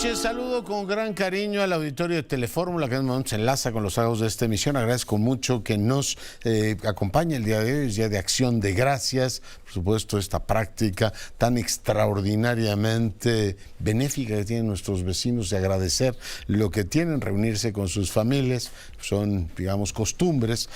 noches, saludo con gran cariño al auditorio de Telefórmula, que en este momento se enlaza con los sábados de esta emisión. Agradezco mucho que nos acompañe el día de hoy, es Día de Acción de Gracias. Por supuesto, esta práctica tan extraordinariamente benéfica que tienen nuestros vecinos de agradecer lo que tienen, reunirse con sus familias. Son, digamos, costumbres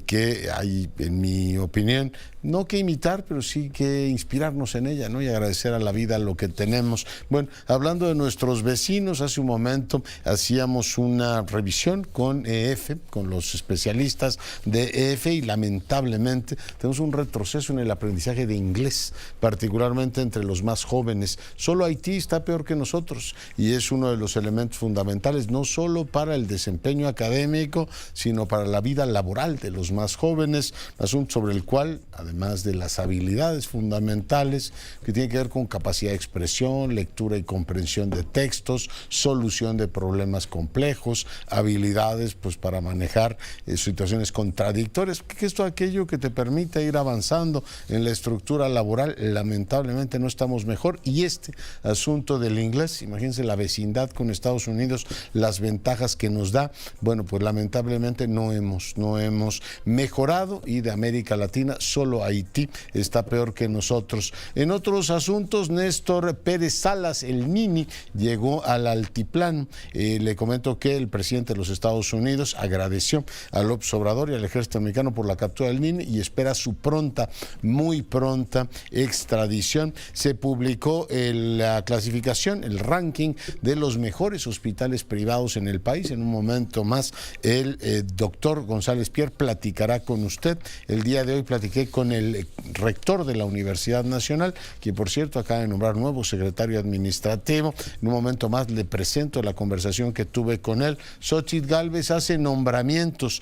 que hay, en mi opinión, no que imitar, pero sí que inspirarnos en ella, ¿no? Y agradecer a la vida lo que tenemos. Bueno, hablando de nuestros vecinos, hace un momento hacíamos una revisión con EF, con los especialistas de EF, y lamentablemente tenemos un retroceso en el aprendizaje de inglés, particularmente entre los más jóvenes. Solo Haití está peor que nosotros y es uno de los elementos fundamentales, no solo para el desempeño académico, sino para la vida laboral de los más jóvenes, asunto sobre el cual, además de las habilidades fundamentales que tienen que ver con capacidad de expresión, lectura y comprensión de textos, solución de problemas complejos, habilidades pues para manejar situaciones contradictorias, que es todo aquello que te permite ir avanzando en la estructura laboral. Lamentablemente no estamos mejor, y este asunto del inglés, imagínense la vecindad con Estados Unidos, las ventajas que nos da, bueno, pues lamentablemente no hemos mejorado, y de América Latina solo Haití está peor que nosotros. En otros asuntos, Néstor Pérez Salas, el Nini, llegó al altiplano. Le comento que el presidente de los Estados Unidos agradeció a López Obrador y al ejército mexicano por la captura del Nini y espera su pronta, muy pronta extradición. Se publicó la clasificación, el ranking de los mejores hospitales privados en el país. En un momento más el doctor González Pierre platicará con usted. El día de hoy platiqué con el rector de la Universidad Nacional, que por cierto acaba de nombrar nuevo secretario administrativo. En un momento más le presento la conversación que tuve con él. Xóchitl Gálvez hace nombramientos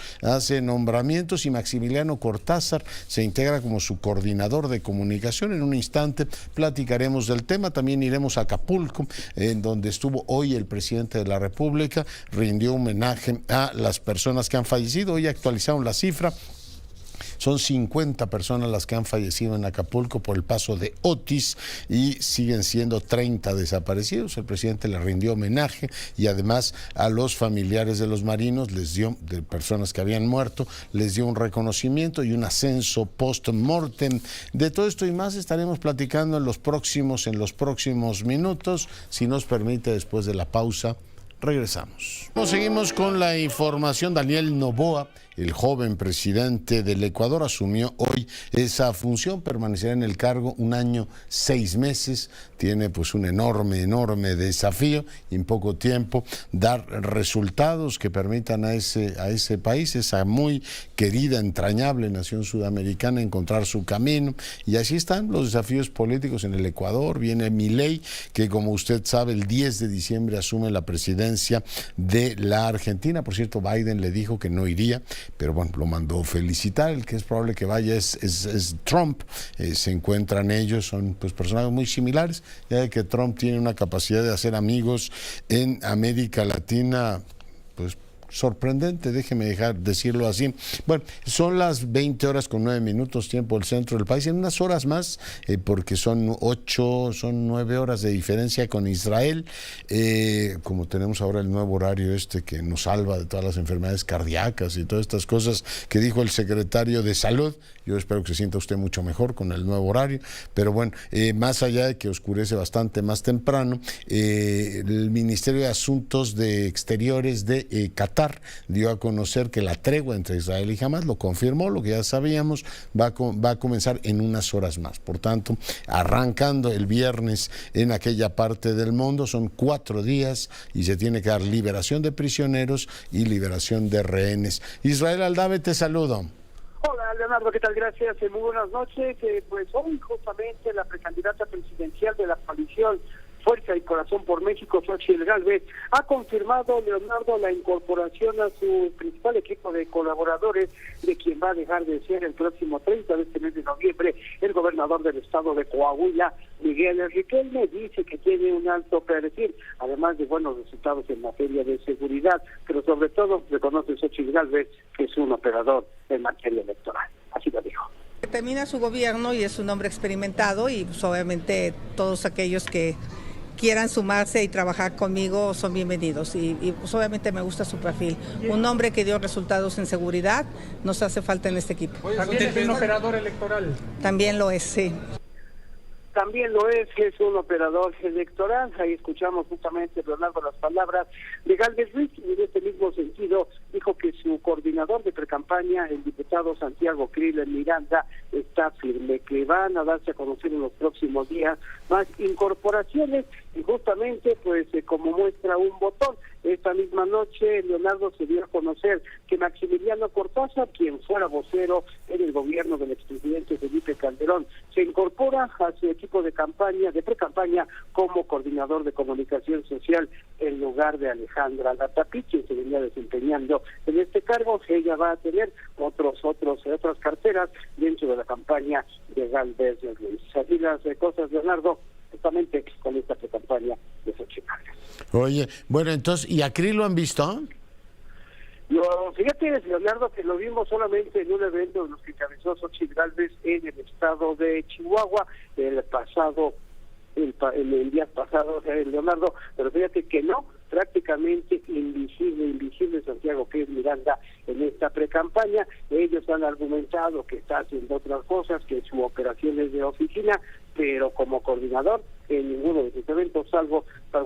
y Maximiliano Cortázar se integra como su coordinador de comunicación. En un instante platicaremos del tema. También iremos a Acapulco, en donde estuvo hoy el presidente de la República, rindió homenaje a las personas que han fallecido. Hoy actualizaron la cifra. Son 50 personas las que han fallecido en Acapulco por el paso de Otis y siguen siendo 30 desaparecidos. El presidente le rindió homenaje y además a los familiares de los marinos, de personas que habían muerto, les dio un reconocimiento y un ascenso post-mortem. De todo esto y más estaremos platicando en los próximos minutos. Si nos permite, después de la pausa, regresamos. Seguimos con la información. Daniel Noboa, el joven presidente del Ecuador, asumió hoy esa función, permanecerá en el cargo 1 año 6 meses, tiene pues un enorme desafío y en poco tiempo dar resultados que permitan a ese país, esa muy querida, entrañable nación sudamericana, encontrar su camino. Y así están los desafíos políticos en el Ecuador. Viene Milei, que como usted sabe, el 10 de diciembre asume la presidencia de la Argentina. Por cierto, Biden le dijo que no iría, pero bueno, lo mandó felicitar. El que es probable que vaya es Trump. Se encuentran ellos, son pues personajes muy similares, ya que Trump tiene una capacidad de hacer amigos en América Latina, pues sorprendente, déjeme decirlo así. Bueno, son las 20:09, tiempo del centro del país. En unas horas más, porque son 9 horas de diferencia con Israel, como tenemos ahora el nuevo horario que nos salva de todas las enfermedades cardíacas y todas estas cosas que dijo el secretario de Salud. Yo espero que se sienta usted mucho mejor con el nuevo horario, pero bueno, más allá de que oscurece bastante más temprano, el Ministerio de Asuntos de Exteriores de Qatar dio a conocer que la tregua entre Israel y Hamás, lo confirmó, lo que ya sabíamos, va a comenzar en unas horas más. Por tanto, arrancando el viernes en aquella parte del mundo, son 4 días y se tiene que dar liberación de prisioneros y liberación de rehenes. Israel Aldave, te saludo. Hola Leonardo, ¿qué tal? Gracias, muy buenas noches. Pues hoy justamente la precandidata presidencial de la coalición Fuerza y Corazón por México, Xóchitl Gálvez, ha confirmado, Leonardo, la incorporación a su principal equipo de colaboradores, de quien va a dejar de ser el próximo 30 de este mes de noviembre el gobernador del estado de Coahuila, Miguel Riquelme. Dice que tiene un alto perfil, además de buenos resultados en materia de seguridad, pero sobre todo reconoce Xóchitl Gálvez que es un operador en materia electoral. Así lo dijo. Termina su gobierno y es un hombre experimentado y pues, obviamente todos aquellos que quieran sumarse y trabajar conmigo son bienvenidos. Y pues obviamente me gusta su perfil. Un hombre que dio resultados en seguridad nos hace falta en este equipo. ¿También es un operador electoral? También lo es, sí. También lo es un operador electoral. Ahí escuchamos justamente, Leonardo, las palabras de Gálvez Ruiz, y en este mismo sentido dijo que su coordinador de precampaña, el diputado Santiago Krill Miranda, está firme, que van a darse a conocer en los próximos días más incorporaciones, y justamente pues como muestra un botón, esta misma noche Leonardo se dio a conocer que Maximiliano Cortázar, quien fuera vocero en el gobierno del expresidente Felipe Calderón, se incorpora a su equipo de campaña, de precampaña, como coordinador de comunicación social en lugar de Alejandra Latapí, quien se venía desempeñando en este cargo. Ella va a tener otras carteras dentro de la campaña de Gálvez Ruiz. Así las cosas, Leonardo, justamente con esta precampaña de Xochitl. Oye, bueno, entonces, ¿y a Krill lo han visto? Fíjate, Leonardo, que lo vimos solamente en un evento de los que encabezó Xochitl Gálvez en el estado de Chihuahua el día pasado, Leonardo, pero fíjate que no, prácticamente invisible Santiago Krill Miranda en esta precampaña. Ellos han argumentado que está haciendo otras cosas, que su operación es de oficina, pero como coordinador en ninguno de sus eventos, salvo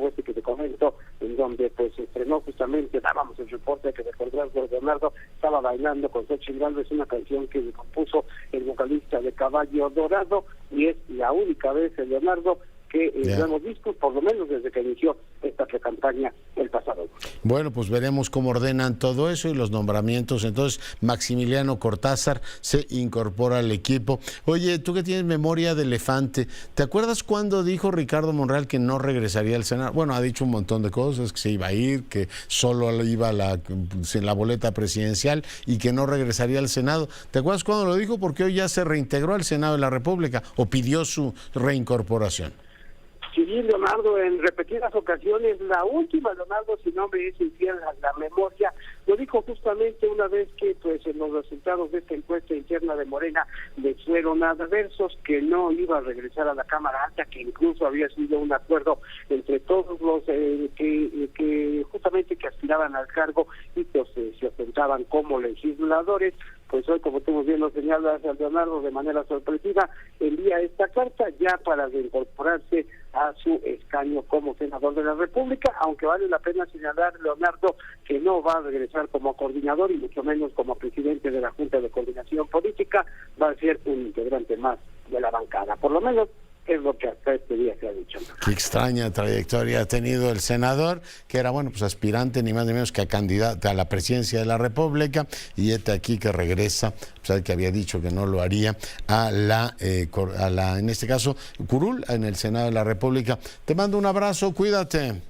este que te comento, en donde pues se estrenó justamente, dábamos el reporte que recordás, Leonardo, estaba bailando con Xochitl Gálvez una canción que le compuso el vocalista de Caballo Dorado, y es la única vez, Leonardo, que lo hemos visto, por lo menos desde que inició esta precampaña el pasado. Bueno, pues veremos cómo ordenan todo eso y los nombramientos. Entonces, Maximiliano Cortázar se incorpora al equipo. Oye, tú que tienes memoria de elefante, ¿te acuerdas cuando dijo Ricardo Monreal que no regresaría al Senado? Bueno, ha dicho un montón de cosas, que se iba a ir, que solo iba en la boleta presidencial y que no regresaría al Senado. ¿Te acuerdas cuando lo dijo? Porque hoy ya se reintegró al Senado de la República o pidió su reincorporación. Sí, Leonardo, en repetidas ocasiones, la última, Leonardo, si no me es infiel a la memoria, lo dijo justamente una vez que pues en los resultados de esta encuesta interna de Morena le fueron adversos, que no iba a regresar a la Cámara Alta, que incluso había sido un acuerdo entre todos los que justamente que aspiraban al cargo y que se ostentaban como legisladores. Pues hoy, como tú bien lo señalas, Leonardo, de manera sorpresiva, envía esta carta ya para reincorporarse a su escaño como senador de la República, aunque vale la pena señalar, Leonardo, que no va a regresar como coordinador y mucho menos como presidente de la Junta de Coordinación Política, va a ser un integrante más de la bancada, por lo menos es lo que hasta este día se ha dicho. Qué extraña trayectoria ha tenido el senador, que era, bueno, pues aspirante ni más ni menos que a candidato a la presidencia de la República, y este aquí que regresa, pues que había dicho que no lo haría, a la, en este caso, curul, en el Senado de la República. Te mando un abrazo, cuídate.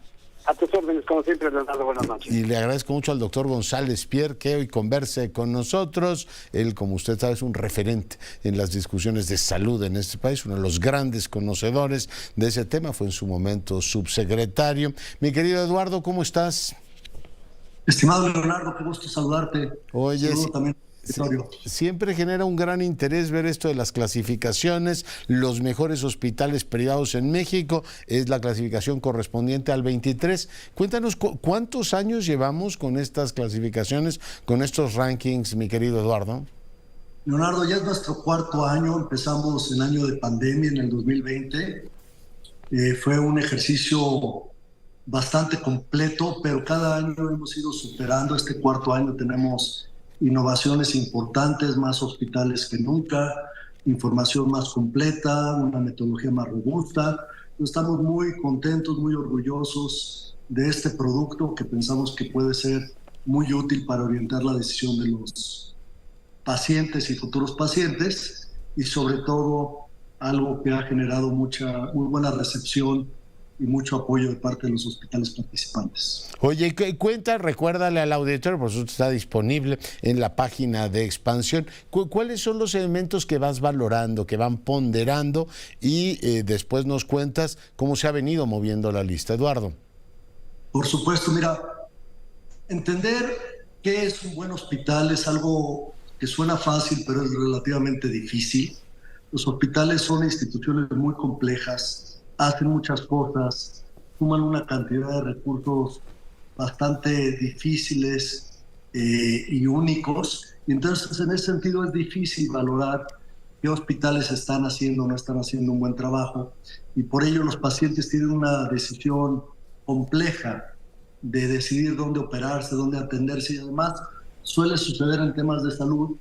A tus órdenes, como siempre, Leonardo, buenas noches. Y le agradezco mucho al doctor González Pierre que hoy converse con nosotros. Él, como usted sabe, es un referente en las discusiones de salud en este país, uno de los grandes conocedores de ese tema, fue en su momento subsecretario. Mi querido Eduardo, ¿cómo estás? Estimado Leonardo, qué gusto saludarte. Oye, también. Siempre genera un gran interés ver esto de las clasificaciones. Los mejores hospitales privados en México es la clasificación correspondiente al 23. Cuéntanos cuántos años llevamos con estas clasificaciones, con estos rankings, mi querido Eduardo. Leonardo, ya es nuestro cuarto año, empezamos el año de pandemia en el 2020. Fue un ejercicio bastante completo, pero cada año hemos ido superando. Este cuarto año tenemos innovaciones importantes, más hospitales que nunca, información más completa, una metodología más robusta. Estamos muy contentos, muy orgullosos de este producto que pensamos que puede ser muy útil para orientar la decisión de los pacientes y futuros pacientes, y sobre todo algo que ha generado muy buena recepción y mucho apoyo de parte de los hospitales participantes. Oye, recuérdale al auditorio, por eso está disponible en la página de Expansión, ¿cuáles son los elementos que vas valorando, que van ponderando, y después nos cuentas cómo se ha venido moviendo la lista, Eduardo? Por supuesto, mira, entender qué es un buen hospital es algo que suena fácil, pero es relativamente difícil. Los hospitales son instituciones muy complejas, hacen muchas cosas, suman una cantidad de recursos bastante difíciles y únicos. Y entonces, en ese sentido, es difícil valorar qué hospitales están haciendo o no están haciendo un buen trabajo. Y por ello los pacientes tienen una decisión compleja de decidir dónde operarse, dónde atenderse. Y además suele suceder en temas de salud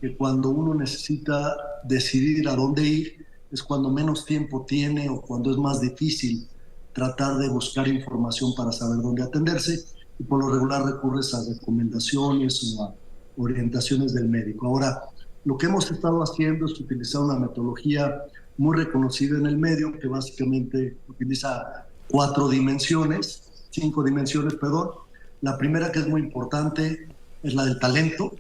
que cuando uno necesita decidir a dónde ir es cuando menos tiempo tiene o cuando es más difícil tratar de buscar información para saber dónde atenderse, y por lo regular recurres a recomendaciones o a orientaciones del médico. Ahora, lo que hemos estado haciendo es utilizar una metodología muy reconocida en el medio que básicamente utiliza 5 dimensiones. La primera, que es muy importante, es la del talento.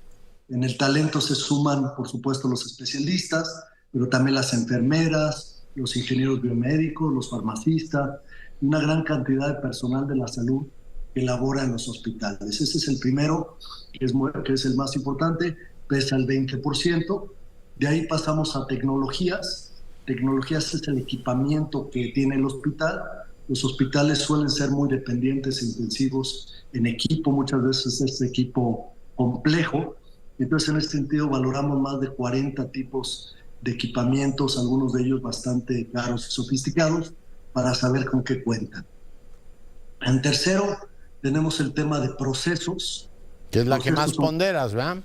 En el talento se suman, por supuesto, los especialistas, pero también las enfermeras, los ingenieros biomédicos, los farmacistas, una gran cantidad de personal de la salud que labora en los hospitales. Ese es el primero, que es el más importante, pesa el 20%. De ahí pasamos a tecnologías. Tecnologías es el equipamiento que tiene el hospital. Los hospitales suelen ser muy dependientes e intensivos en equipo, muchas veces es equipo complejo. Entonces, en este sentido, valoramos más de 40 tipos de equipamientos, algunos de ellos bastante caros y sofisticados, para saber con qué cuentan. En tercero, tenemos el tema de procesos. Que es la que más ponderas, ¿verdad?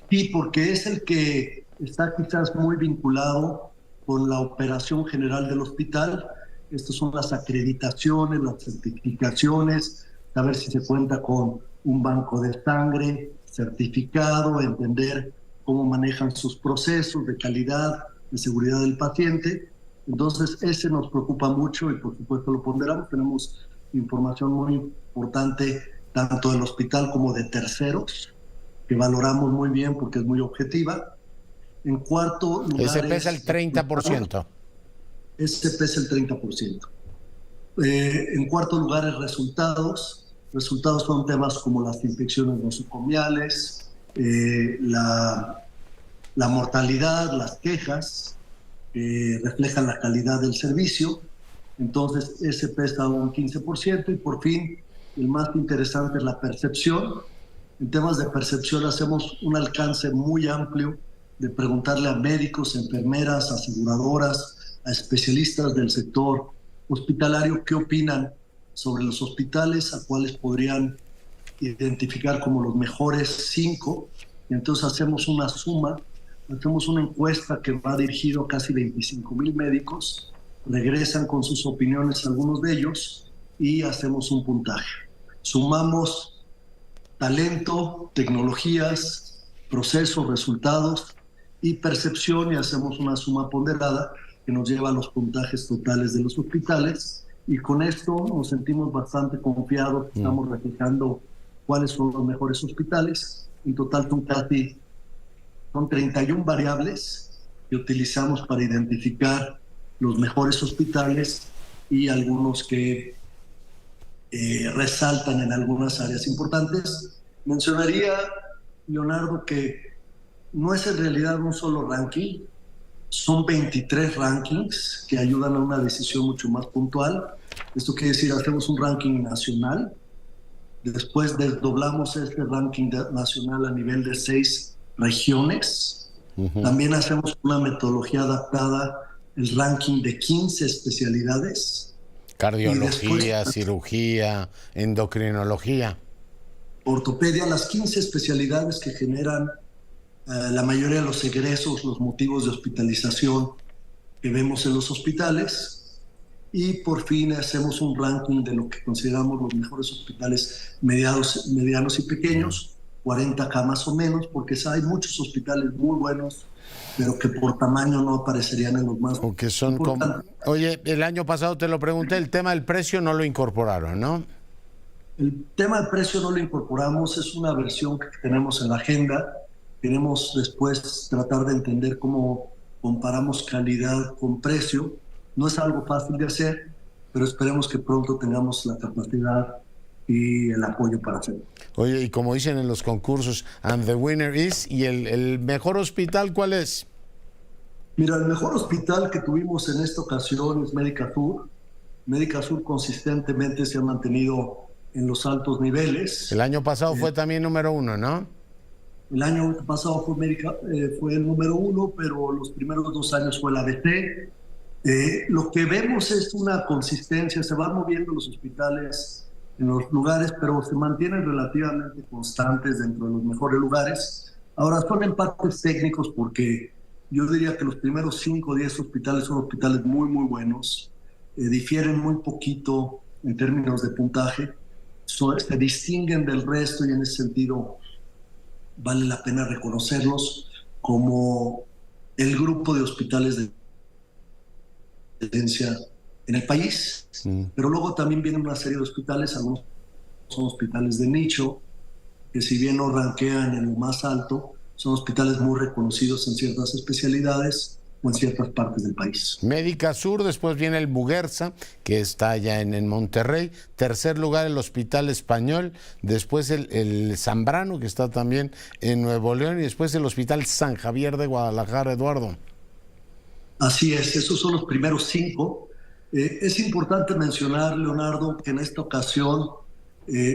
Sí, porque es el que está quizás muy vinculado con la operación general del hospital. Estas son las acreditaciones, las certificaciones, saber si se cuenta con un banco de sangre certificado, entender cómo manejan sus procesos de calidad, de seguridad del paciente. Entonces, ese nos preocupa mucho y por supuesto lo ponderamos. Tenemos información muy importante tanto del hospital como de terceros, que valoramos muy bien porque es muy objetiva. En cuarto lugar... Ese pesa el 30%. Ese pesa el 30%. En cuarto lugar es resultados. Resultados son temas como las infecciones nosocomiales, la mortalidad, las quejas, reflejan la calidad del servicio. Entonces, ese pesa un 15%. Y por fin, el más interesante es la percepción. En temas de percepción hacemos un alcance muy amplio de preguntarle a médicos, enfermeras, aseguradoras, a especialistas del sector hospitalario qué opinan sobre los hospitales, a cuáles podrían identificar como los mejores 5. Y entonces hacemos una suma, hacemos una encuesta que va dirigido a casi 25,000 médicos, regresan con sus opiniones algunos de ellos y hacemos un puntaje. Sumamos talento, tecnologías, procesos, resultados y percepción y hacemos una suma ponderada que nos lleva a los puntajes totales de los hospitales, y con esto nos sentimos bastante confiados. Estamos reflejando cuáles son los mejores hospitales. En total son 31 variables que utilizamos para identificar los mejores hospitales y algunos que resaltan en algunas áreas importantes. Mencionaría, Leonardo, que no es en realidad un solo ranking, son 23 rankings que ayudan a una decisión mucho más puntual. Esto quiere decir, hacemos un ranking nacional, después desdoblamos este ranking nacional a nivel de 6 regiones. También hacemos una metodología adaptada, el ranking de 15 especialidades. Cardiología, cirugía, endocrinología. Ortopedia, las 15 especialidades que generan la mayoría de los egresos, los motivos de hospitalización que vemos en los hospitales. Y por fin hacemos un ranking de lo que consideramos los mejores hospitales medianos y pequeños, 40K más o menos, porque hay muchos hospitales muy buenos, pero que por tamaño no aparecerían en los más... Porque son como... Oye, el año pasado te lo pregunté, el tema del precio no lo incorporaron, ¿no? El tema del precio no lo incorporamos, es una versión que tenemos en la agenda. Queremos después tratar de entender cómo comparamos calidad con precio. No es algo fácil de hacer, pero esperemos que pronto tengamos la capacidad y el apoyo para hacerlo. Oye, y como dicen en los concursos, and the winner is, ¿y el mejor hospital cuál es? Mira, el mejor hospital que tuvimos en esta ocasión es Médica Sur. Médica Sur consistentemente se ha mantenido en los altos niveles. El año pasado fue también número 1, ¿no? El año pasado fue el número 1, pero los primeros 2 años fue el ABC. Lo que vemos es una consistencia, se van moviendo los hospitales en los lugares, pero se mantienen relativamente constantes dentro de los mejores lugares. Ahora son empates técnicos porque yo diría que los primeros 5 o 10 hospitales son hospitales muy, muy buenos, difieren muy poquito en términos de puntaje, se distinguen del resto y en ese sentido vale la pena reconocerlos como el grupo de hospitales de excelencia en el país. Pero luego también vienen una serie de hospitales, algunos son hospitales de nicho, que si bien no ranquean en lo más alto, son hospitales muy reconocidos en ciertas especialidades o en ciertas partes del país. Médica Sur, después viene el Muguerza, que está allá en Monterrey, tercer lugar el Hospital Español, después el Zambrano, que está también en Nuevo León, y después el Hospital San Javier de Guadalajara, Eduardo. Así es, esos son los primeros 5. Es importante mencionar, Leonardo, que en esta ocasión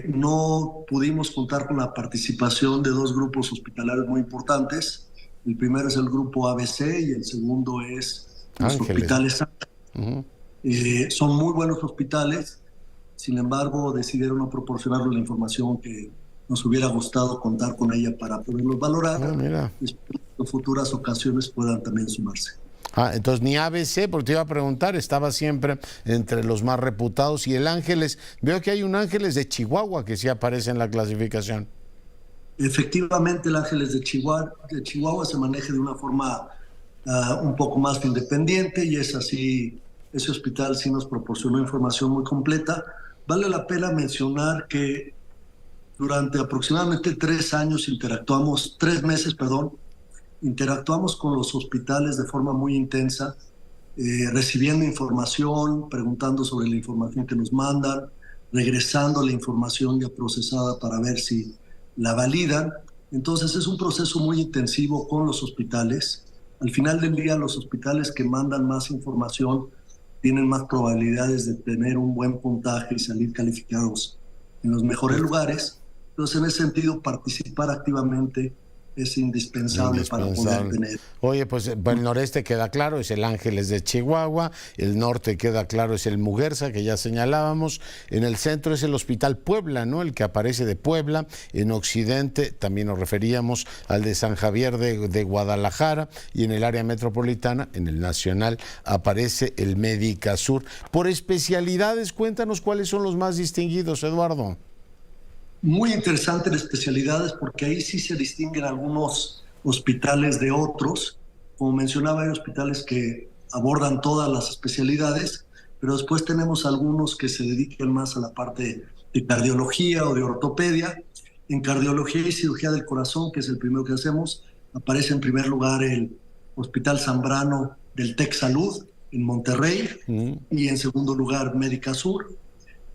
no pudimos contar con la participación de 2 grupos hospitalarios muy importantes. El primero es el grupo ABC y el segundo es los hospitales Ángeles. Son muy buenos hospitales, sin embargo decidieron no proporcionarnos la información que nos hubiera gustado contar con ella para poderlos valorar. Y espero que en futuras ocasiones puedan también sumarse. Entonces ni ABC, porque te iba a preguntar, estaba siempre entre los más reputados, y el Ángeles, veo que hay un Ángeles de Chihuahua que sí aparece en la clasificación. Efectivamente, el Ángeles de Chihuahua se maneja de una forma un poco más independiente y es así, ese hospital sí nos proporcionó información muy completa. Vale la pena mencionar que durante aproximadamente 3 meses, interactuamos con los hospitales de forma muy intensa, recibiendo información, preguntando sobre la información que nos mandan, regresando la información ya procesada para ver si la validan. Entonces es un proceso muy intensivo con los hospitales. Al final del día, los hospitales que mandan más información tienen más probabilidades de tener un buen puntaje y salir calificados en los mejores lugares. Entonces, en ese sentido, participar activamente es indispensable para poder tener. Oye, pues el noreste queda claro, es el Ángeles de Chihuahua, el norte queda claro, es el Muguerza, que ya señalábamos, en el centro es el Hospital Puebla, ¿no? El que aparece de Puebla, en occidente también nos referíamos al de San Javier de Guadalajara, y en el área metropolitana, en el nacional, aparece el Médica Sur. Por especialidades, cuéntanos cuáles son los más distinguidos, Eduardo. Muy interesante en especialidades porque ahí sí se distinguen algunos hospitales de otros. Como mencionaba, hay hospitales que abordan todas las especialidades, pero después tenemos algunos que se dedican más a la parte de cardiología o de ortopedia. En cardiología y cirugía del corazón, que es el primero que hacemos, aparece en primer lugar el Hospital Zambrano del TEC Salud en Monterrey y en segundo lugar Médica Sur.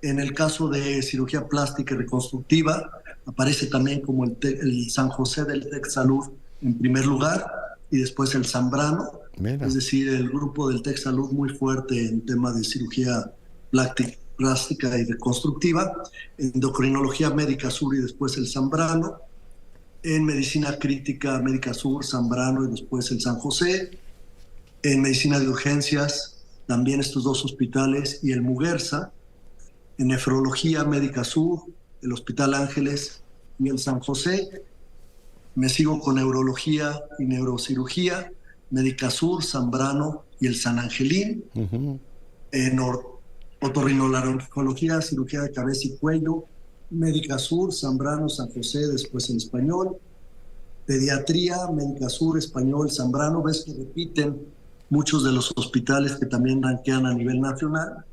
En el caso de cirugía plástica y reconstructiva, aparece también como el San José del TEC Salud en primer lugar y después el Zambrano. Mira. Es decir, el grupo del TEC Salud muy fuerte en tema de cirugía plástica y reconstructiva. Endocrinología Médica Sur y después el Zambrano. En medicina crítica Médica Sur, Zambrano y después el San José. En medicina de urgencias también estos 2 hospitales y el Muguerza. En nefrología Médica Sur, el Hospital Ángeles y el San José. Me sigo con neurología y neurocirugía, Médica Sur, Zambrano y el San Angelín. En otorrinolaringología, cirugía de cabeza y cuello, Médica Sur, Zambrano, San José, después el Español. Pediatría, Médica Sur, Español, Zambrano. Ves que repiten muchos de los hospitales que también ranquean a nivel nacional.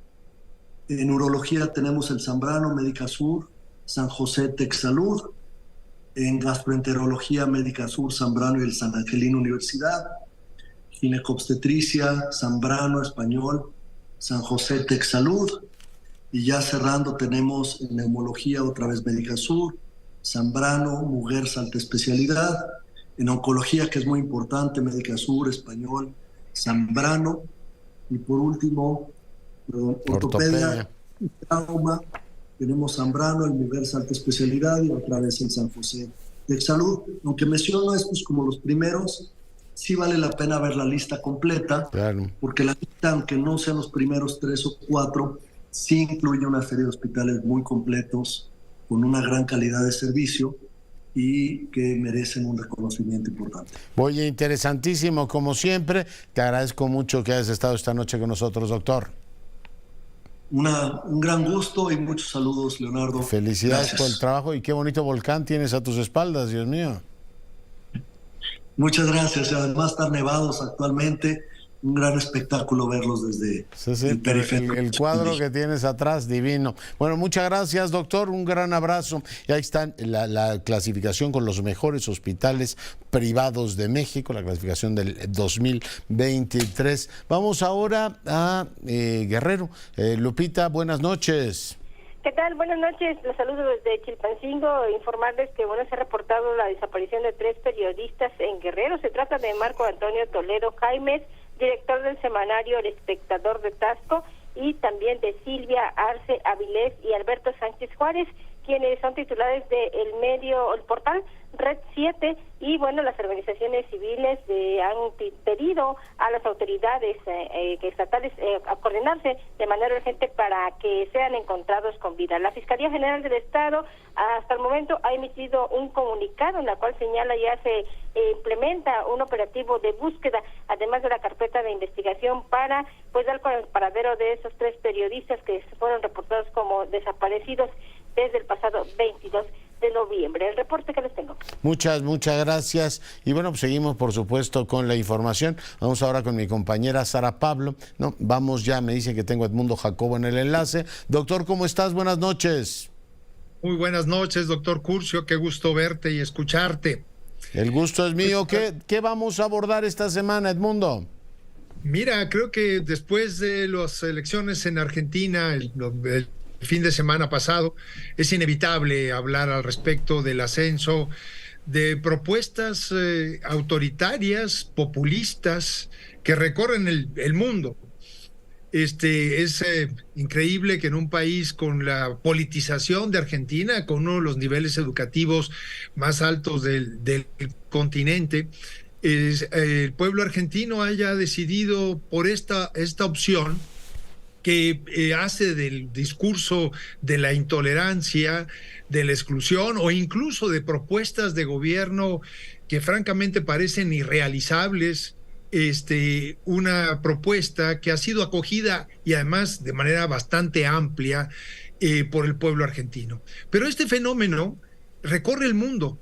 En urología tenemos el Zambrano, Médica Sur, San José, TEC Salud. En gastroenterología, Médica Sur, Zambrano y el San Angelino Universidad. Ginecobstetricia, Zambrano, Español, San José, TEC Salud. Y ya cerrando tenemos en neumología otra vez Médica Sur, Zambrano, Muguerza, alta especialidad. En oncología, que es muy importante, Médica Sur, Español, Zambrano. Y por último, ortopedia, trauma, tenemos Zambrano, el Universal Alta Especialidad y otra vez el San José de Salud. Aunque menciono estos como los primeros, sí vale la pena ver la lista completa, Claro. porque la lista, aunque no sean los primeros 3 o 4, sí incluye una serie de hospitales muy completos, con una gran calidad de servicio y que merecen un reconocimiento importante. Oye, interesantísimo, como siempre. Te agradezco mucho que hayas estado esta noche con nosotros, doctor. Un gran gusto y muchos saludos, Leonardo. Felicidades Gracias. por el trabajo y qué bonito volcán tienes a tus espaldas, Dios mío. Muchas gracias. Además están nevados actualmente. Un gran espectáculo verlos desde Sí, el pero periférico. el cuadro que tienes atrás, divino. Bueno, muchas gracias, doctor. Un gran abrazo. Y ahí está la clasificación con los mejores hospitales privados de México, la clasificación del 2023. Vamos ahora a Guerrero. Lupita, buenas noches. ¿Qué tal? Buenas noches, los saludo desde Chilpancingo. Informarles que se ha reportado la desaparición de 3 periodistas en Guerrero. Se trata de Marco Antonio Toledo Jaimes, director del semanario El Espectador de Tasco, y también de Silvia Arce Avilés y Alberto Sánchez Juárez, quienes son titulares del medio, el portal Red 7, y las organizaciones civiles han pedido a las autoridades estatales a coordinarse de manera urgente para que sean encontrados con vida. La Fiscalía General del Estado hasta el momento ha emitido un comunicado en la cual señala ya se implementa un operativo de búsqueda, además de la carpeta de investigación para dar con el paradero de esos 3 periodistas que fueron reportados como desaparecidos desde el pasado 22 de noviembre. El reporte que les tengo. Muchas gracias. Y pues seguimos, por supuesto, con la información. Vamos ahora con mi compañera Sara Pablo. No, vamos ya, me dicen que tengo a Edmundo Jacobo en el enlace. Doctor, ¿cómo estás? Buenas noches. Muy buenas noches, doctor Curcio. Qué gusto verte y escucharte. El gusto es mío. ¿Qué vamos a abordar esta semana, Edmundo? Mira, creo que después de las elecciones en Argentina, el fin de semana pasado, es inevitable hablar al respecto del ascenso de propuestas autoritarias, populistas, que recorren el mundo. Es increíble que en un país con la politización de Argentina, con uno de los niveles educativos más altos del continente, el pueblo argentino haya decidido por esta opción que hace del discurso de la intolerancia, de la exclusión o incluso de propuestas de gobierno que francamente parecen irrealizables, una propuesta que ha sido acogida y además de manera bastante amplia por el pueblo argentino. Pero este fenómeno recorre el mundo.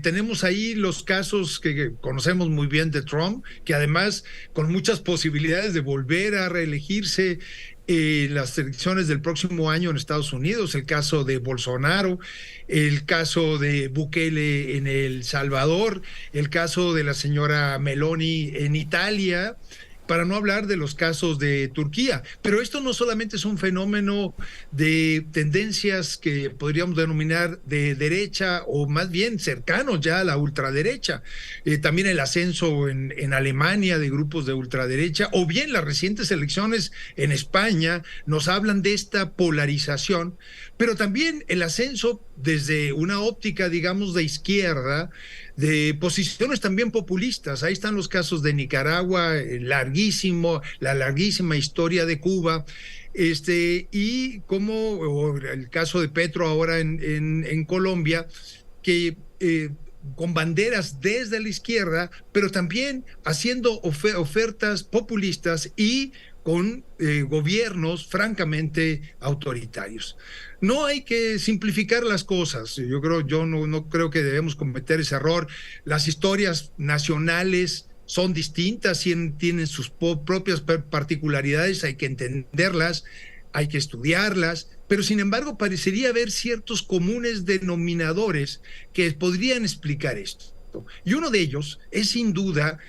Tenemos ahí los casos que conocemos muy bien de Trump, que además con muchas posibilidades de volver a reelegirse las elecciones del próximo año en Estados Unidos, el caso de Bolsonaro, el caso de Bukele en El Salvador, el caso de la señora Meloni en Italia, para no hablar de los casos de Turquía. Pero esto no solamente es un fenómeno de tendencias que podríamos denominar de derecha o más bien cercanos ya a la ultraderecha. También el ascenso en Alemania de grupos de ultraderecha o bien las recientes elecciones en España nos hablan de esta polarización, pero también el ascenso desde una óptica, digamos, de izquierda, de posiciones también populistas. Ahí están los casos de Nicaragua, la larguísima historia de Cuba, y como el caso de Petro ahora en Colombia, que con banderas desde la izquierda, pero también haciendo ofertas populistas y con gobiernos francamente autoritarios. No hay que simplificar las cosas. Yo no creo que debemos cometer ese error. Las historias nacionales son distintas y tienen sus propias particularidades, hay que entenderlas, hay que estudiarlas, pero sin embargo parecería haber ciertos comunes denominadores que podrían explicar esto. Y uno de ellos es sin duda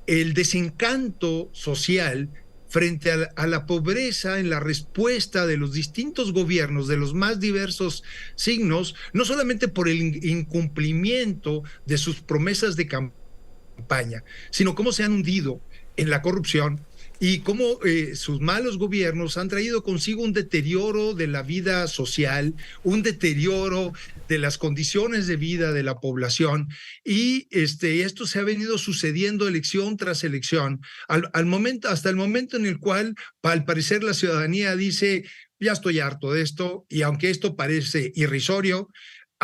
el desencanto social frente a la pobreza en la respuesta de los distintos gobiernos de los más diversos signos, no solamente por el incumplimiento de sus promesas de campaña, sino cómo se han hundido en la corrupción y cómo sus malos gobiernos han traído consigo un deterioro de la vida social, un deterioro de las condiciones de vida de la población, y esto se ha venido sucediendo elección tras elección, hasta el momento en el cual, al parecer, la ciudadanía dice: ya estoy harto de esto, y aunque esto parece irrisorio,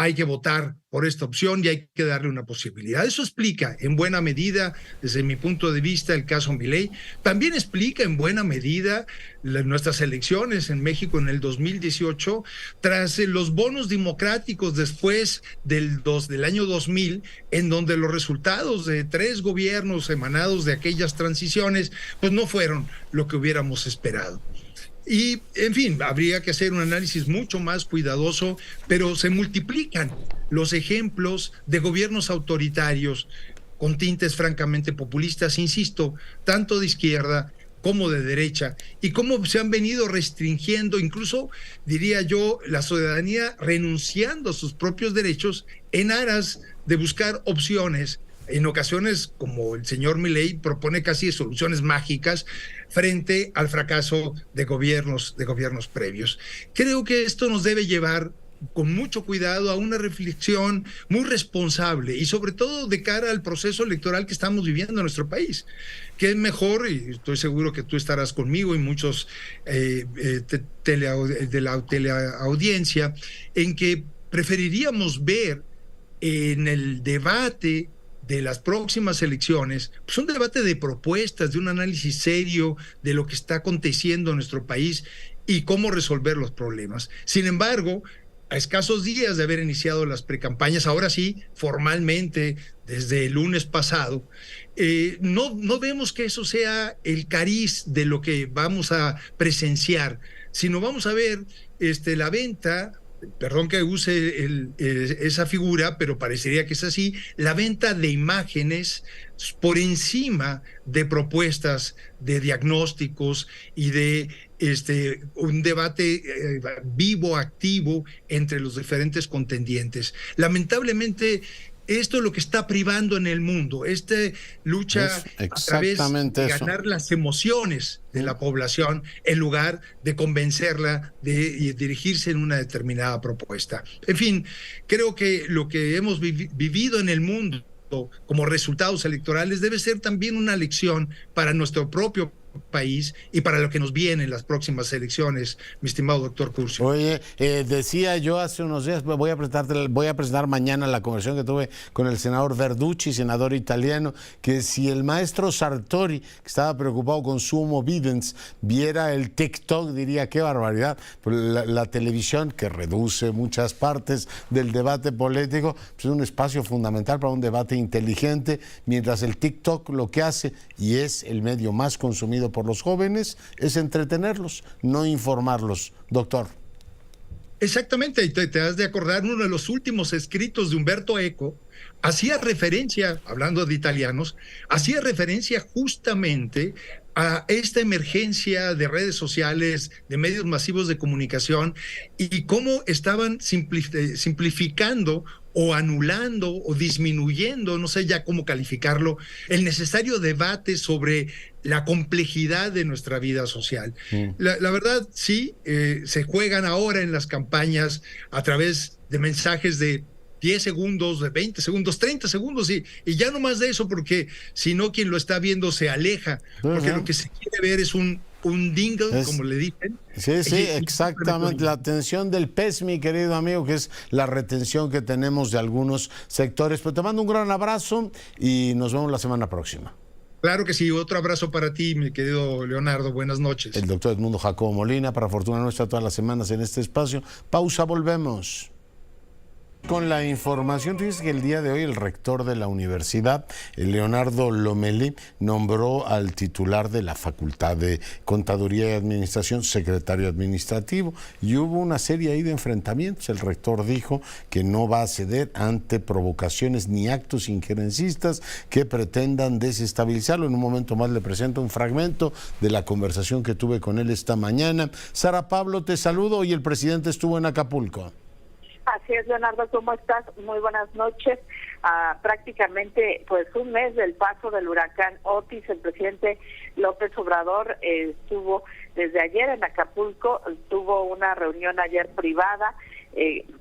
hay que votar por esta opción y hay que darle una posibilidad. Eso explica en buena medida, desde mi punto de vista, el caso Milei. También explica en buena medida nuestras elecciones en México en el 2018, tras los bonos democráticos después del año 2000, en donde los resultados de 3 gobiernos emanados de aquellas transiciones, pues no fueron lo que hubiéramos esperado. Y, en fin, habría que hacer un análisis mucho más cuidadoso, pero se multiplican los ejemplos de gobiernos autoritarios con tintes francamente populistas, insisto, tanto de izquierda como de derecha, y cómo se han venido restringiendo, incluso, diría yo, la ciudadanía renunciando a sus propios derechos en aras de buscar opciones. En ocasiones, como el señor Milei, propone casi soluciones mágicas frente al fracaso de gobiernos previos. Creo que esto nos debe llevar con mucho cuidado a una reflexión muy responsable, y sobre todo de cara al proceso electoral que estamos viviendo en nuestro país, que es mejor, y estoy seguro que tú estarás conmigo y muchos de la teleaudiencia, en que preferiríamos ver en el debate de las próximas elecciones, pues un debate de propuestas, de un análisis serio de lo que está aconteciendo en nuestro país y cómo resolver los problemas. Sin embargo, a escasos días de haber iniciado las precampañas, ahora sí, formalmente, desde el lunes pasado, no vemos que eso sea el cariz de lo que vamos a presenciar, sino vamos a ver la venta, perdón que use esa figura, pero parecería que es así, la venta de imágenes por encima de propuestas, de diagnósticos y de un debate vivo, activo entre los diferentes contendientes. Lamentablemente, esto es lo que está privando en el mundo, esta lucha a través de ganar las emociones de la población en lugar de convencerla de dirigirse en una determinada propuesta. En fin, creo que lo que hemos vivido en el mundo como resultados electorales debe ser también una lección para nuestro propio país y para lo que nos viene en las próximas elecciones, mi estimado doctor Curcio. Oye, decía yo hace unos días, voy a presentar mañana la conversación que tuve con el senador Verducci, senador italiano, que si el maestro Sartori, que estaba preocupado con su Homo Videns, viera el TikTok, diría: qué barbaridad. La televisión, que reduce muchas partes del debate político, pues es un espacio fundamental para un debate inteligente, mientras el TikTok lo que hace, y es el medio más consumido por los jóvenes, es entretenerlos, no informarlos, doctor. Exactamente, y te has de acordar, uno de los últimos escritos de Umberto Eco hacía referencia, hablando de italianos, hacía referencia justamente a esta emergencia de redes sociales, de medios masivos de comunicación, y cómo estaban simplificando o anulando o disminuyendo, no sé ya cómo calificarlo, el necesario debate sobre la complejidad de nuestra vida social. La verdad, sí, se juegan ahora en las campañas a través de mensajes de 10 segundos, de 20 segundos, 30 segundos, y ya no más de eso, porque si no, quien lo está viendo se aleja, porque lo que se quiere ver es un dingle, como le dicen. Sí, exactamente, la atención del pez, mi querido amigo, que es la retención que tenemos de algunos sectores. Pero te mando un gran abrazo y nos vemos la semana próxima. Claro que sí, otro abrazo para ti, mi querido Leonardo, buenas noches. El doctor Edmundo Jacobo Molina, para fortuna nuestra, todas las semanas en este espacio. Pausa, volvemos. Con la información, fíjese que el día de hoy el rector de la universidad, Leonardo Lomelí, nombró al titular de la Facultad de Contaduría y Administración secretario administrativo, y hubo una serie ahí de enfrentamientos. El rector dijo que no va a ceder ante provocaciones ni actos injerencistas que pretendan desestabilizarlo. En un momento más le presento un fragmento de la conversación que tuve con él esta mañana. Sara Pablo, te saludo. Hoy el presidente estuvo en Acapulco. Así es, Leonardo, ¿cómo estás? Muy buenas noches. Prácticamente pues un mes del paso del huracán Otis, el presidente López Obrador estuvo desde ayer en Acapulco, tuvo una reunión ayer privada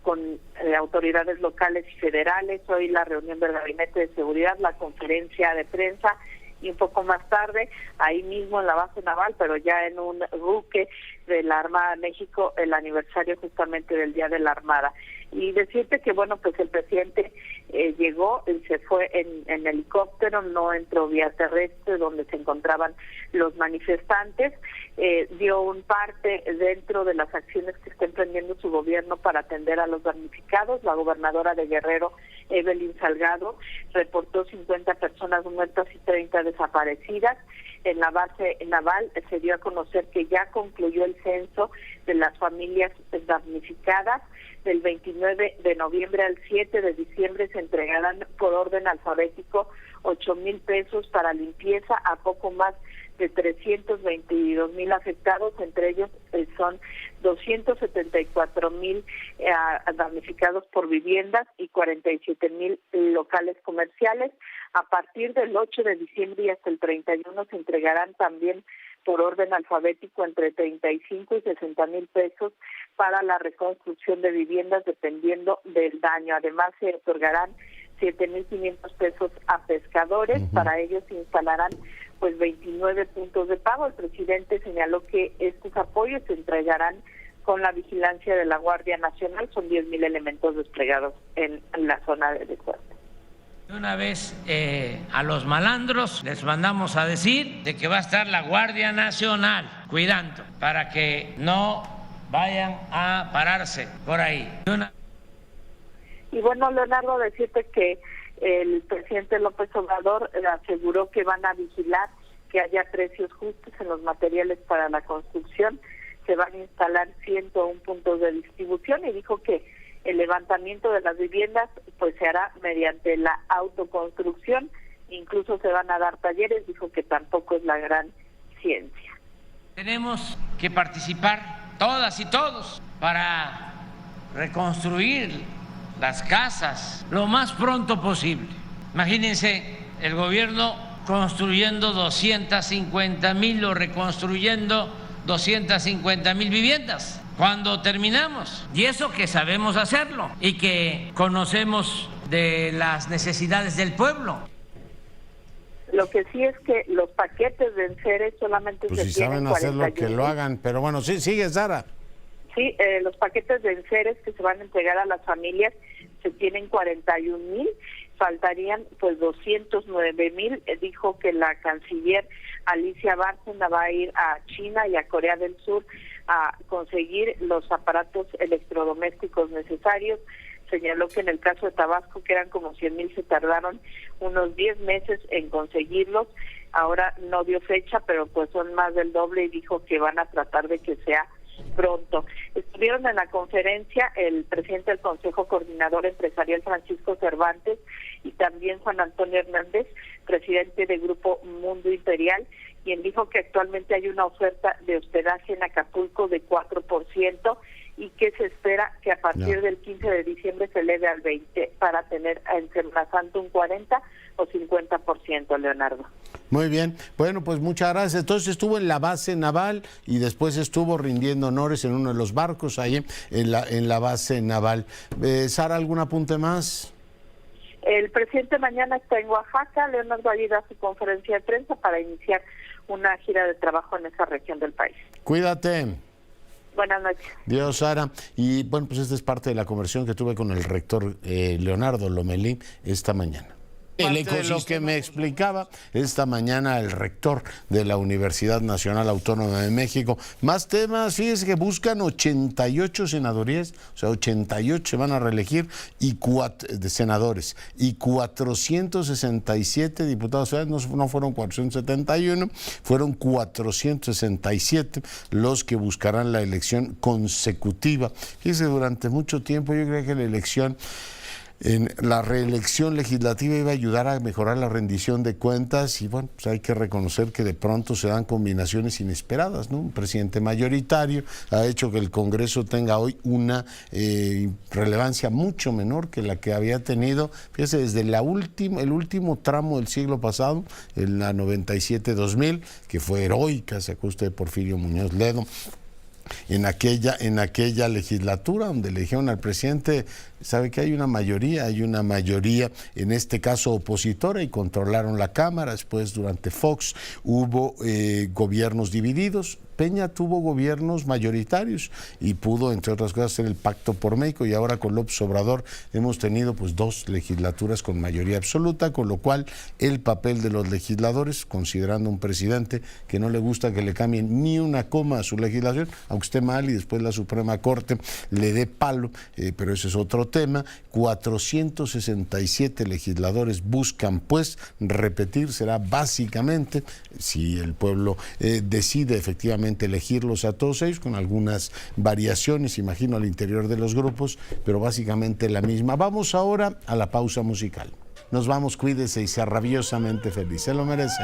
con autoridades locales y federales, hoy la reunión del Gabinete de Seguridad, la conferencia de prensa, y un poco más tarde, ahí mismo en la base naval, pero ya en un buque de la Armada de México, el aniversario justamente del Día de la Armada. Y decirte que, bueno, pues el presidente llegó y se fue en helicóptero, no entró vía terrestre donde se encontraban los manifestantes, dio un parte dentro de las acciones que está emprendiendo su gobierno para atender a los damnificados. La gobernadora de Guerrero, Evelyn Salgado, reportó 50 personas muertas y 30 desaparecidas. En la base naval se dio a conocer que ya concluyó el censo de las familias damnificadas. Del 29 de noviembre al 7 de diciembre se entregarán por orden alfabético 8,000 pesos para limpieza a poco más de 322,000 afectados, entre ellos son 274,000 damnificados por viviendas y 47,000 locales comerciales. A partir del 8 de diciembre y hasta el 31 se entregarán también por orden alfabético entre 35 y 60,000 pesos para la reconstrucción de viviendas dependiendo del daño. Además se otorgarán 7,500 pesos a pescadores. Para ellos se instalarán pues 29 puntos de pago. El presidente señaló que estos apoyos se entregarán con la vigilancia de la Guardia Nacional. Son 10,000 elementos desplegados en la zona de desastre. Una vez a los malandros les mandamos a decir de que va a estar la Guardia Nacional cuidando para que no vayan a pararse por ahí. Y bueno, Leonardo, decirte que el presidente López Obrador aseguró que van a vigilar que haya precios justos en los materiales para la construcción. Se van a instalar 101 puntos de distribución y dijo que el levantamiento de las viviendas pues se hará mediante la autoconstrucción, incluso se van a dar talleres, dijo que tampoco es la gran ciencia. Tenemos que participar todas y todos para reconstruir las casas lo más pronto posible. Imagínense el gobierno construyendo 250,000 o reconstruyendo 250,000 viviendas. Cuando terminamos, y eso que sabemos hacerlo y que conocemos de las necesidades del pueblo. Lo que sí es que los paquetes de enseres solamente pues se si tienen saben hacerlo, 41,000. que lo hagan, pero bueno, sí, sigue, Sara. Sí, los paquetes de enseres que se van a entregar a las familias se tienen 41,000, faltarían pues 209,000. Dijo que la canciller Alicia Bárcena va a ir a China y a Corea del Sur a conseguir los aparatos electrodomésticos necesarios. Señaló que en el caso de Tabasco, que eran como 100,000, se tardaron unos 10 meses en conseguirlos. Ahora no dio fecha, pero pues son más del doble y dijo que van a tratar de que sea pronto. Estuvieron en la conferencia el presidente del Consejo Coordinador Empresarial, Francisco Cervantes, y también Juan Antonio Hernández, presidente del Grupo Mundo Imperial, quien dijo que actualmente hay una oferta de hospedaje en Acapulco de 4% y que se espera que a partir del 15 de diciembre se eleve al 20% para tener en Semana Santa un 40 o 50%, Leonardo. Muy bien, bueno, pues muchas gracias. Entonces estuvo en la base naval y después estuvo rindiendo honores en uno de los barcos ahí en la base naval. Sara, ¿algún apunte más? El presidente mañana está en Oaxaca. Leonardo allí da su conferencia de prensa para iniciar una gira de trabajo en esa región del país. Cuídate. Buenas noches. Dios, Sara. Y bueno, pues esta es parte de la conversación que tuve con el rector Leonardo Lomelí esta mañana. Lo que me explicaba esta mañana el rector de la Universidad Nacional Autónoma de México. Más temas, fíjese que buscan 88 senadurías, o sea, 88 se van a reelegir de senadores y 467 diputados federales, no fueron 471, fueron 467 los que buscarán la elección consecutiva. Fíjese, durante mucho tiempo yo creo que la elección En la reelección legislativa iba a ayudar a mejorar la rendición de cuentas y bueno, pues hay que reconocer que de pronto se dan combinaciones inesperadas, ¿no? Un presidente mayoritario ha hecho que el Congreso tenga hoy una relevancia mucho menor que la que había tenido, fíjese, desde el último tramo del siglo pasado, en la 97-2000, que fue heroica, se acuerda usted de Porfirio Muñoz Ledo. En aquella legislatura donde le dijeron al presidente, sabe que hay una mayoría en este caso opositora, y controlaron la Cámara. Después durante Fox hubo gobiernos divididos. Peña tuvo gobiernos mayoritarios y pudo, entre otras cosas, hacer el Pacto por México, y ahora con López Obrador hemos tenido pues 2 legislaturas con mayoría absoluta, con lo cual el papel de los legisladores, considerando un presidente que no le gusta que le cambien ni una coma a su legislación, aunque esté mal y después la Suprema Corte le dé palo, pero ese es otro tema. 467 legisladores buscan pues repetir, será básicamente, si el pueblo decide efectivamente elegirlos a todos ellos, con algunas variaciones, imagino, al interior de los grupos, pero básicamente la misma. Vamos ahora a la pausa musical. Nos vamos, cuídese y sea rabiosamente feliz. Se lo merece.